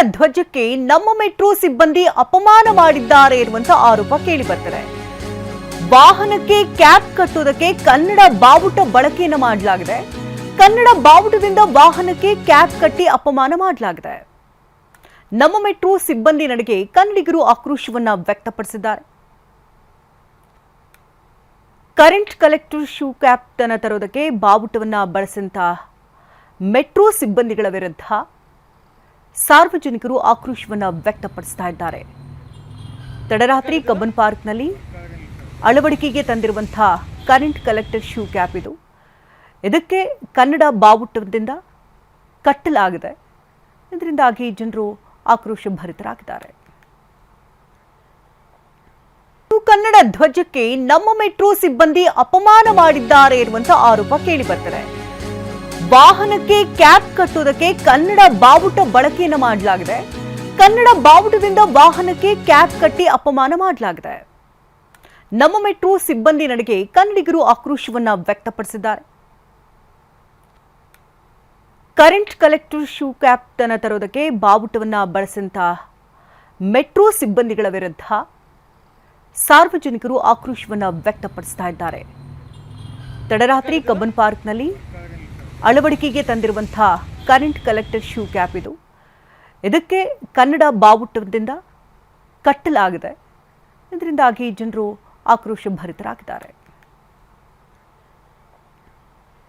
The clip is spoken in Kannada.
ಧ್ವಜಕ್ಕೆ ನಮ್ಮ ಮೆಟ್ರೋ ಸಿಬ್ಬಂದಿ ಅಪಮಾನ ಮಾಡಿದ್ದಾರೆ ಎನ್ನುವಂತ ಆರೋಪ ಕೇಳಿಬರ್ತಿದೆ. ವಾಹನಕ್ಕೆ ಕ್ಯಾಪ್ ಕಟ್ಟುವುದಕ್ಕೆ ಕನ್ನಡ ಬಾವುಟ ಬಳಕೆಯನ್ನು ಮಾಡಲಾಗಿದೆ. ಕನ್ನಡ ಬಾವುಟದಿಂದ ವಾಹನಕ್ಕೆ ಕ್ಯಾಪ್ ಕಟ್ಟಿ ಅಪಮಾನ ಮಾಡಲಾಗಿದೆ. ನಮ್ಮ ಮೆಟ್ರೋ ಸಿಬ್ಬಂದಿ ನಡೆಗೆ ಕನ್ನಡಿಗರು ಆಕ್ರೋಶವನ್ನ ವ್ಯಕ್ತಪಡಿಸಿದ್ದಾರೆ. ಕರೆಂಟ್ ಕಲೆಕ್ಟರ್ ಶೂ ಕ್ಯಾಪ್ ಅನ್ನು ತರೋದಕ್ಕೆ ಬಾವುಟವನ್ನ ಬಳಸಿದಂತ ಮೆಟ್ರೋ ಸಿಬ್ಬಂದಿಗಳ ವಿರುದ್ಧ ಸಾರ್ವಜನಿಕರು ಆಕ್ರೋಶವನ್ನ ವ್ಯಕ್ತಪಡಿಸ್ತಾ ಇದ್ದಾರೆ. ತಡರಾತ್ರಿ ಕಬ್ಬನ್ ಪಾರ್ಕ್ನಲ್ಲಿ ಅಳವಡಿಕೆಗೆ ತಂದಿರುವಂತಹ ಕರೆಂಟ್ ಕಲೆಕ್ಟರ್ ಶೂ ಕ್ಯಾಪ್ ಇದಕ್ಕೆ ಕನ್ನಡ ಬಾವುಟದಿಂದ ಕಟ್ಟಲಾಗಿದೆ. ಇದರಿಂದಾಗಿ ಜನರು ಆಕ್ರೋಶ ಭರಿತರಾಗಿದ್ದಾರೆ. ಕನ್ನಡ ಧ್ವಜಕ್ಕೆ ನಮ್ಮ ಮೆಟ್ರೋ ಸಿಬ್ಬಂದಿ ಅಪಮಾನ ಮಾಡಿದ್ದಾರೆ ಎನ್ನುವಂತ ಆರೋಪ ಕೇಳಿಬರ್ತಿದೆ. ವಾಹನಕ್ಕೆ ಕ್ಯಾಪ್ ಕಟ್ಟುವುದಕ್ಕೆ ಕನ್ನಡ ಬಾವುಟ ಬಳಕೆಯನ್ನು ಮಾಡಲಾಗಿದೆ. ಕನ್ನಡ ಬಾವುಟದಿಂದ ವಾಹನಕ್ಕೆ ಕ್ಯಾಪ್ ಕಟ್ಟಿ ಅಪಮಾನ ಮಾಡಲಾಗಿದೆ. ನಮ್ಮ ಮೆಟ್ರೋ ಸಿಬ್ಬಂದಿ ನಡೆಗೆ ಕನ್ನಡಿಗರು ಆಕ್ರೋಶವನ್ನ ವ್ಯಕ್ತಪಡಿಸಿದ್ದಾರೆ. ಕರೆಂಟ್ ಕಲೆಕ್ಟರ್ ಶೂ ಕ್ಯಾಪ್ ಅನ್ನು ತರೋದಕ್ಕೆ ಬಾವುಟವನ್ನ ಬಳಸಿದಂತ ಮೆಟ್ರೋ ಸಿಬ್ಬಂದಿಗಳ ವಿರುದ್ಧ ಸಾರ್ವಜನಿಕರು ಆಕ್ರೋಶವನ್ನ ವ್ಯಕ್ತಪಡಿಸ್ತಾ ಇದ್ದಾರೆ. ತಡರಾತ್ರಿ ಕಬ್ಬನ್ ಪಾರ್ಕ್ನಲ್ಲಿ ಅಳವಡಿಕೆಗೆ ತಂದಿರುವಂತಹ ಕರೆಂಟ್ ಕಲೆಕ್ಟರ್ ಶೂ ಕ್ಯಾಪ್ ಇದಕ್ಕೆ ಕನ್ನಡ ಬಾವುಟದಿಂದ ಕಟ್ಟಲಾಗಿದೆ. ಇದರಿಂದಾಗಿ ಜನರು ಆಕ್ರೋಶ ಭರಿತರಾಗಿದ್ದಾರೆ.